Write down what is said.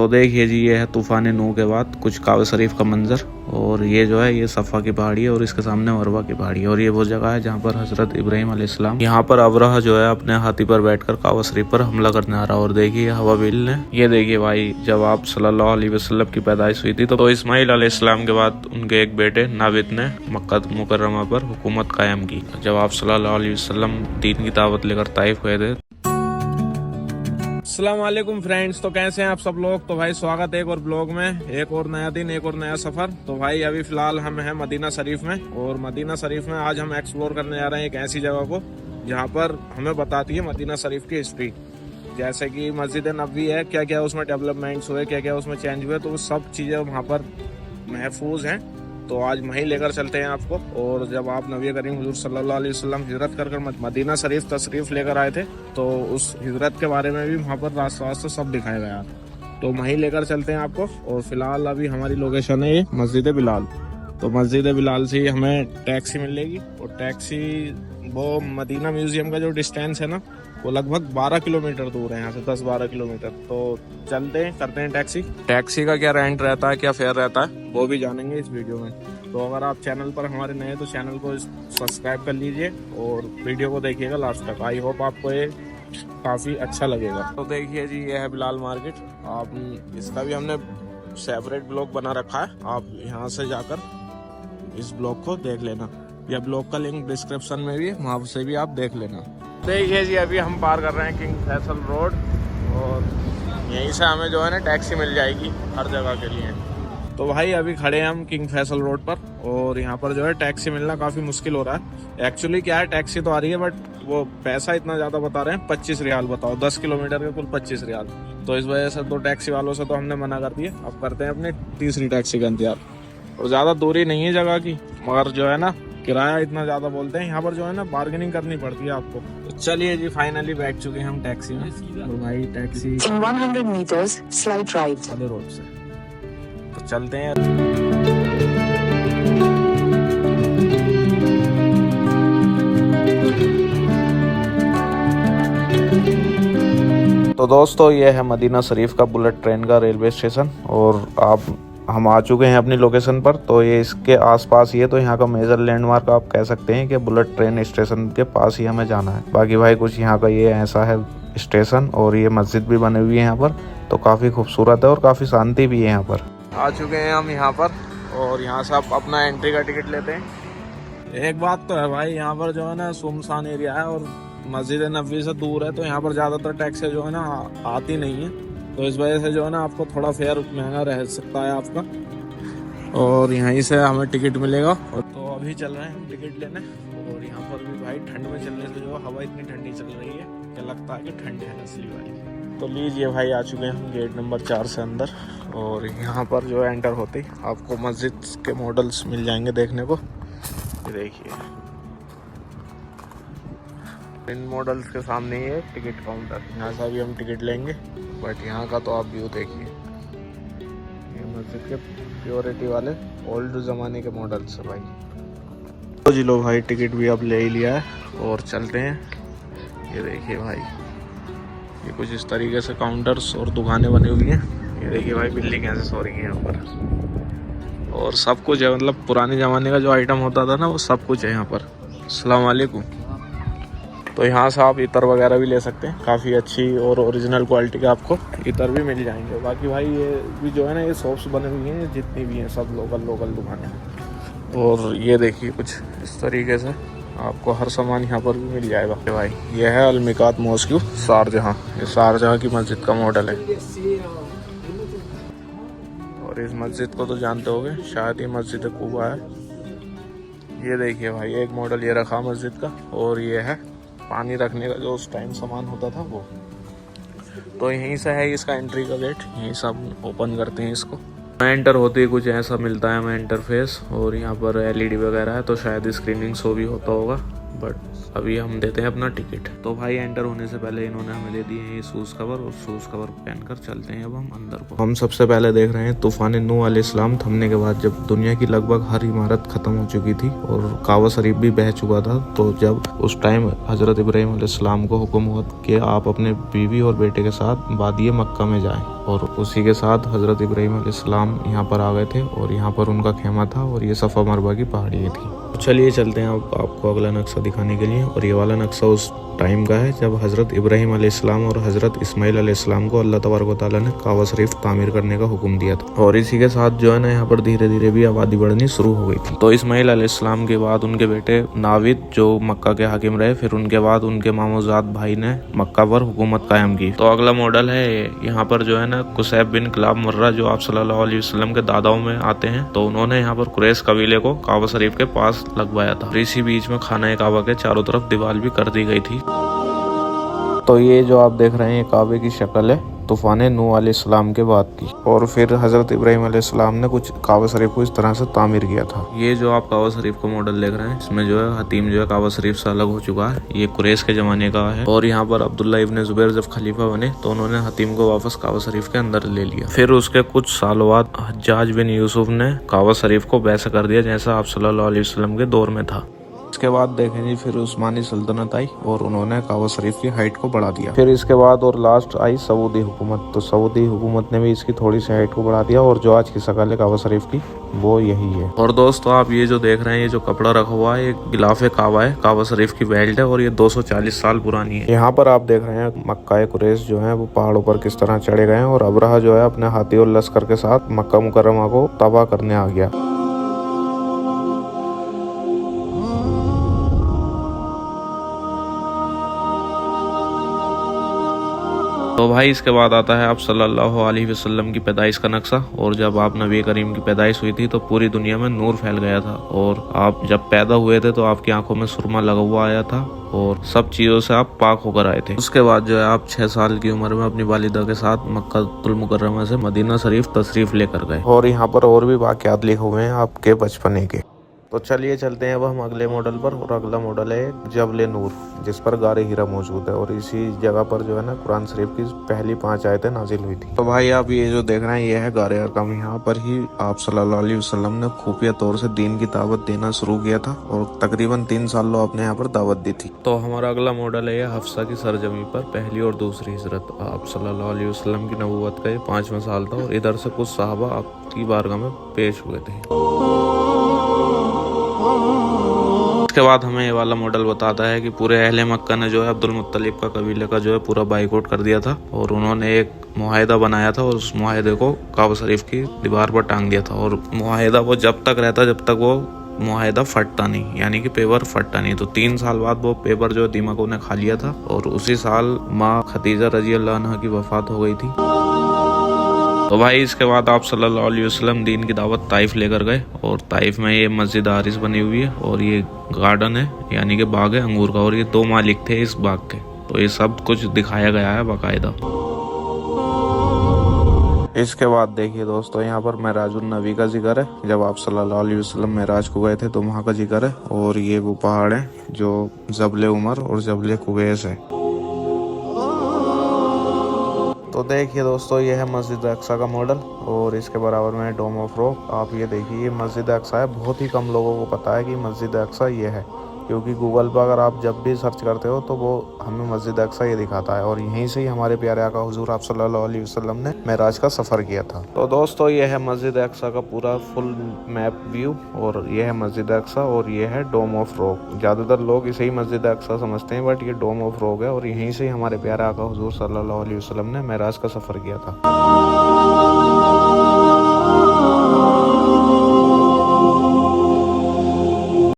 तो देखिए जी, ये है तूफान नूह के बाद कुछ काबा शरीफ का मंजर। और ये जो है ये सफ़ा की पहाड़ी है और इसके सामने मरवा की पहाड़ी है। और ये वो जगह है जहाँ पर हज़रत इब्राहीम अलैहिस्सलाम, यहाँ पर अबरहा जो है अपने हाथी पर बैठकर काबा शरीफ पर हमला करने आ रहा। और देखिए हवाबिल ने, ये देखिए भाई, जब आप सल्लल्लाहु अलैहि वसल्लम की पैदाइश हुई थी तो इस्माइल अलैहिस्सलाम के बाद उनके एक बेटे नाबित ने मक्का मुकर्रमा पर हुकूमत कायम की। जब आप सल्लल्लाहु अलैहि वसल्लम दीन की दावत लेकर ताइफ गए थे। अस्सलाम वालेकुम फ्रेंड्स, तो कैसे हैं आप सब लोग। तो भाई स्वागत है एक और ब्लॉग में, एक और नया दिन, एक और नया सफर। तो भाई अभी फिलहाल हम हैं मदीना शरीफ में, और मदीना शरीफ में आज हम एक्सप्लोर करने जा रहे हैं एक ऐसी जगह को जहां पर हमें बताती है मदीना शरीफ की हिस्ट्री। जैसे कि मस्जिद नबवी है, क्या क्या उसमें डेवलपमेंट्स हुए, क्या क्या उसमें चेंज हुए, तो वो सब चीज़ें वहाँ पर महफूज हैं। तो आज वहीं लेकर चलते हैं आपको। और जब आप नबी करीम हुजूर सल्लल्लाहु अलैहि वसल्लम हिजरत कर मदीना शरीफ तशरीफ लेकर आए थे, तो उस हिजरत के बारे में भी वहाँ पर रास्ता वास्ता सब दिखाया गया। तो वहीं लेकर चलते हैं आपको। और फिलहाल अभी हमारी लोकेशन है ये मस्जिद बिलाल। तो मस्जिद बिलाल से हमें टैक्सी मिलेगी, और टैक्सी वो मदीना म्यूजियम का जो डिस्टेंस है ना, वो लगभग 12 किलोमीटर दूर है यहाँ से, 10-12 किलोमीटर। तो चलते हैं, करते हैं टैक्सी का क्या रेंट रहता है, क्या फेयर रहता है, वो भी जानेंगे इस वीडियो में। तो अगर आप चैनल पर हमारे नए तो चैनल को सब्सक्राइब कर लीजिए और वीडियो को देखिएगा लास्ट तक। आई होप आपको ये काफ़ी अच्छा लगेगा। तो देखिए जी, ये है बिलाल मार्केट। आप इसका भी हमने सेपरेट ब्लॉग बना रखा है, आप यहाँ से जाकर इस ब्लॉग को देख लेना, या ब्लॉग का लिंक डिस्क्रिप्शन में भी, वहाँ से भी आप देख लेना। देखिए जी, अभी हम पार कर रहे हैं किंग फैसल रोड, और यहीं से हमें जो है ना टैक्सी मिल जाएगी हर जगह के लिए। तो भाई अभी खड़े हैं हम किंग फैसल रोड पर, और यहाँ पर जो है टैक्सी मिलना काफ़ी मुश्किल हो रहा है। एक्चुअली क्या है, टैक्सी तो आ रही है बट वो पैसा इतना ज़्यादा बता रहे हैं, 25 रियाल। बताओ, 10 किलोमीटर के कुल 25 रियाल। तो इस वजह से दो टैक्सी वालों से तो हमने मना कर दिया। अब करते हैं अपनी तीसरी टैक्सी का इंतजार। और ज़्यादा दूरी नहीं है जगह की, मगर जो है ना किराया इतना ज़्यादा बोलते हैं यहाँ पर, जो है ना बार्गेनिंग करनी पड़ती है आपको। तो चलिए जी, फाइनली बैठ चुके हैं हम टैक्सी में। और भाई टैक्सी 100 meters slight right वाले रोड से, तो चलते हैं। तो दोस्तों, ये है मदीना शरीफ का बुलेट ट्रेन का रेलवे स्टेशन, और हम आ चुके हैं अपनी लोकेशन पर। तो ये इसके आसपास ही है, तो यहाँ का मेजर लैंडमार्क आप कह सकते हैं कि बुलेट ट्रेन स्टेशन के पास ही हमें जाना है। बाकी भाई कुछ यहाँ का ये ऐसा है स्टेशन, और ये मस्जिद भी बनी हुई है यहाँ पर, तो काफ़ी खूबसूरत है और काफ़ी शांति भी है यहाँ पर। आ चुके हैं हम यहाँ पर, और यहाँ से आप अपना एंट्री का टिकट लेते हैं। एक बात तो है भाई, यहाँ पर जो है ना सुनसान एरिया है, और मस्जिद नबवी से दूर है, तो यहाँ पर ज़्यादातर टैक्सी जो है ना आती नहीं है। तो इस वजह से जो है ना आपको थोड़ा फेयर महंगा रह सकता है आपका। और यहीं से हमें टिकट मिलेगा। और तो अभी चल रहे हैं हम टिकट लेने। और यहाँ पर भी भाई ठंड में चलने से जो हवा इतनी ठंडी चल रही है कि लगता है कि ठंड है असली वाली। तो लीजिए भाई, आ चुके हैं हम गेट नंबर 4 से अंदर। और यहाँ पर जो एंटर होते ही आपको मस्जिद के मॉडल्स मिल जाएंगे देखने को। ये देखिए, इन मॉडल्स के सामने ही है टिकट काउंटर, यहाँ से अभी हम टिकट लेंगे। बट यहाँ का तो आप व्यू देखिए, ये मस्जिद के प्योरिटी वाले ओल्ड ज़माने के मॉडल्स है भाई। तो जी लो भाई, टिकट भी अब ले ही लिया है, और चलते हैं। ये देखिए भाई, ये कुछ इस तरीके से काउंटर्स और दुकानें बनी हुई हैं। ये देखिए भाई, बिल्डिंग कैसे सो रही है यहाँ पर, और सब कुछ है, मतलब पुराने ज़माने का जो आइटम होता था ना, वो सब कुछ है यहाँ पर। अस्सलाम वालेकुम। तो यहाँ से आप इतर वगैरह भी ले सकते हैं, काफ़ी अच्छी और ओरिजिनल क्वालिटी के आपको इतर भी मिल जाएंगे। बाकी भाई ये भी जो है ना, ये शॉप्स बने हुई हैं जितनी भी हैं, सब लोकल दुकानें। और ये देखिए कुछ इस तरीके से आपको हर सामान यहाँ पर भी मिल जाएगा भाई। ये है अल-मिकात मॉस्क शारजहाँ, ये शारजहाँ की मस्जिद का मॉडल है। और इस मस्जिद को तो जानते होंगे, शायद ये मस्जिद कुबा है। ये देखिए भाई, एक मॉडल ये रखा मस्जिद का, और ये है पानी रखने का जो उस टाइम सामान होता था वो। तो यहीं से है इसका एंट्री का गेट, यहीं से हम ओपन करते हैं इसको। एंटर होते ही कुछ ऐसा मिलता है हमें इंटरफेस, और यहाँ पर LED वगैरह है, तो शायद स्क्रीनिंग शो भी होता होगा। बट अभी हम देते हैं अपना टिकट। तो भाई एंटर होने से पहले इन्होंने हमें दे दिए ये शूज़ कवर, और शूज़ कवर पहनकर चलते हैं अब हम अंदर को। हम सबसे पहले देख रहे हैं तूफान नूह अलैहिस्सलाम थमने के बाद, जब दुनिया की लगभग हर इमारत खत्म हो चुकी थी और काबा शरीफ भी बह चुका था, तो जब उस टाइम हज़रत इब्राहीम अलैहिस्सलाम को हुक्म हुआ कि आप अपने बीवी और बेटे के साथ वादी मक्का में जाएं, और उसी के साथ हज़रत इब्राहीम अलैहिस्सलाम यहाँ पर आ गए थे और यहाँ पर उनका खेमा था और ये सफ़ा मरवा की पहाड़ी थी। तो चलिए चलते हैं अब आपको अगला नक्शा दिखाने के लिए, और ये वाला नक्शा उस टाइम का है जब हज़रत इब्राहीम अलैहिस्सलाम और हज़रत इस्माइल अलैहिस्सलाम को अल्लाह तबारक व तआला ने काबा शरीफ तामीर करने का हुक्म दिया था। और इसी के साथ जो है ना यहाँ पर धीरे धीरे भी आबादी बढ़नी शुरू हो गई थी। तो इस्माइल अलैहिस्सलाम के बाद उनके बेटे नाविद जो मक्का के हाकिम रहे, फिर उनके बाद उनके मामूजाद भाई ने मक्का पर हुकूमत कायम की। तो अगला मॉडल है यहाँ पर जो है ना कुसैब बिन किलाब मुर्रा, जो आप सल्लल्लाहु अलैहि वसल्लम के दादाओं में आते हैं, तो उन्होंने यहाँ पर कुरैश कबीले को काबा शरीफ के पास लगवाया था। इसी बीच में खाना काबा के चारों तरफ दीवार भी कर दी गई थी। तो ये जो आप देख रहे हैं काबे की शक्ल है तूफान नूह अलैहिस्सलाम के बाद की, और फिर हज़रत इब्राहीम अलैहिस्सलाम ने कुछ काबा शरीफ को इस तरह से तामीर किया था। ये जो आप काबा शरीफ को मॉडल देख रहे हैं, इसमें जो है हतीम जो है काबा शरीफ से अलग हो चुका है, ये कुरैश के जमाने का है। और यहाँ पर अब्दुल्ला इब्न जुबैर जब खलीफा बने तो उन्होंने हतीम को वापस काबा शरीफ के अंदर ले लिया। फिर उसके कुछ सालों बाद हज्जाज बिन यूसुफ ने काबा शरीफ को वैसा कर दिया जैसा आप सल्लल्लाहु अलैहि वसल्लम के दौर में था। इसके बाद देखें जी, फिर उस्मानी सल्तनत आई और उन्होंने काबा शरीफ की हाइट को बढ़ा दिया। फिर इसके बाद और लास्ट आई सऊदी हुकूमत, तो सऊदी हुकूमत ने भी इसकी थोड़ी सी हाइट को बढ़ा दिया, और जो आज की शक्ल है काबा शरीफ की वो यही है। और दोस्तों आप ये जो देख रहे हैं, ये जो कपड़ा रखा हुआ है, ये गिलाफ काबा है, काबा शरीफ की बेल्ट है, और ये 240 साल पुरानी है। यहाँ पर आप देख रहे हैं मक्का कुरैश जो है वो पहाड़ों पर किस तरह चढ़े गए हैं, और अबरहा जो है अपने हाथी और लश्कर के साथ मक्का मुकर्रमा को तबाह करने आ गया। तो भाई इसके बाद आता है आप सल्लल्लाहु अलैहि वसल्लम की पैदाइश का नक्शा, और जब आप नबी करीम की पैदाइश हुई थी तो पूरी दुनिया में नूर फैल गया था, और आप जब पैदा हुए थे तो आपकी आंखों में सुरमा लगा हुआ आया था, और सब चीज़ों से आप पाक होकर आए थे। उसके बाद जो है आप 6 साल की उम्र में अपनी वालिदा के साथ मक्कातुल मुकर्रमा से मदीना शरीफ तशरीफ लेकर गए, और यहाँ पर और भी वाक़यात लिखे हुए हैं आपके बचपने के। तो चलिए चलते हैं अब हम अगले मॉडल पर, और अगला मॉडल है जबल नूर, जिस पर गारे हीरा मौजूद है, और इसी जगह पर जो है ना कुरान शरीफ की पहली 5 आयतें नाजिल हुई थी। तो भाई आप ये जो देख रहे हैं, ये है गारे अरकम। यहाँ पर ही आप सल्लल्लाहु अलैहि वसल्लम ने खुफिया तौर से दीन की दावत देना शुरू किया था, और तकरीबन 3 साल आपने यहाँ पर दावत दी थी। तो हमारा अगला मॉडल है हफ्सा की सरजमी पर पहली और दूसरी हिजरत। आप सल्लल्लाहु अलैहि वसल्लम की नबूवत का ये 5वां साल था, और इधर से कुछ सहाबा आपकी बारगाह में पेश हुए थे। उसके बाद हमें ये वाला मॉडल बताता है कि पूरे अहले मक्का ने जो है अब्दुल मुत्तलिब का कबीले का जो है पूरा बाइकआउट कर दिया था, और उन्होंने एक मुआहिदा बनाया था, और उस मुआहिदे को काबा शरीफ की दीवार पर टांग दिया था। और मुआहिदा वो जब तक रहता जब तक वो मुआहिदा फटता नहीं, यानी कि पेपर फटता नहीं। तो 3 साल बाद वो पेपर जो दिमागों ने खा लिया था, और उसी साल माँ खदीजा रजी अल्लाह अन्हा की वफात हो गई थी। तो भाई इसके बाद आप सल्लल्लाहु अलैहि वसल्लम दीन की दावत ताइफ लेकर गए, और ताइफ में ये मस्जिद आरिस बनी हुई है, और ये गार्डन है यानी कि बाग है अंगूर का, और ये 2 मालिक थे इस बाग के। तो ये सब कुछ दिखाया गया है बाकायदा। इसके बाद देखिए दोस्तों, यहाँ पर मेराजुन नबी का जिक्र है। जब आप सल्लल्लाहु अलैहि वसल्लम मेराज को गए थे तो वहाँ का जिक्र है, और ये वो पहाड़ है जो जबल उमर और जबल कुवैस है। तो देखिए दोस्तों, ये है मस्जिद अक्सा का मॉडल, और इसके बराबर में डोम ऑफ रॉक। आप ये देखिए, ये मस्जिद अक्सा है। बहुत ही कम लोगों को पता है कि मस्जिद अक्सा ये है, क्योंकि गूगल पर अगर आप जब भी सर्च करते हो तो वो हमें मस्जिद अक्सा ये दिखाता है, और यहीं से ही हमारे प्यारे आका हुजूर आप सल्लल्लाहु अलैहि वसल्लम ने मेराज का सफ़र किया था। तो दोस्तों, ये है मस्जिद अक्सा का पूरा फुल मैप व्यू, और ये है मस्जिद अक्सा, और ये है डोम ऑफ रॉक। ज़्यादातर लोग इसे ही मस्जिद अक्सा समझते हैं, बट ये डोम ऑफ रॉक है, और यहीं से ही हमारे प्यारे आका हुजूर सल्लल्लाहु अलैहि वसल्लम ने मेराज का सफ़र किया था।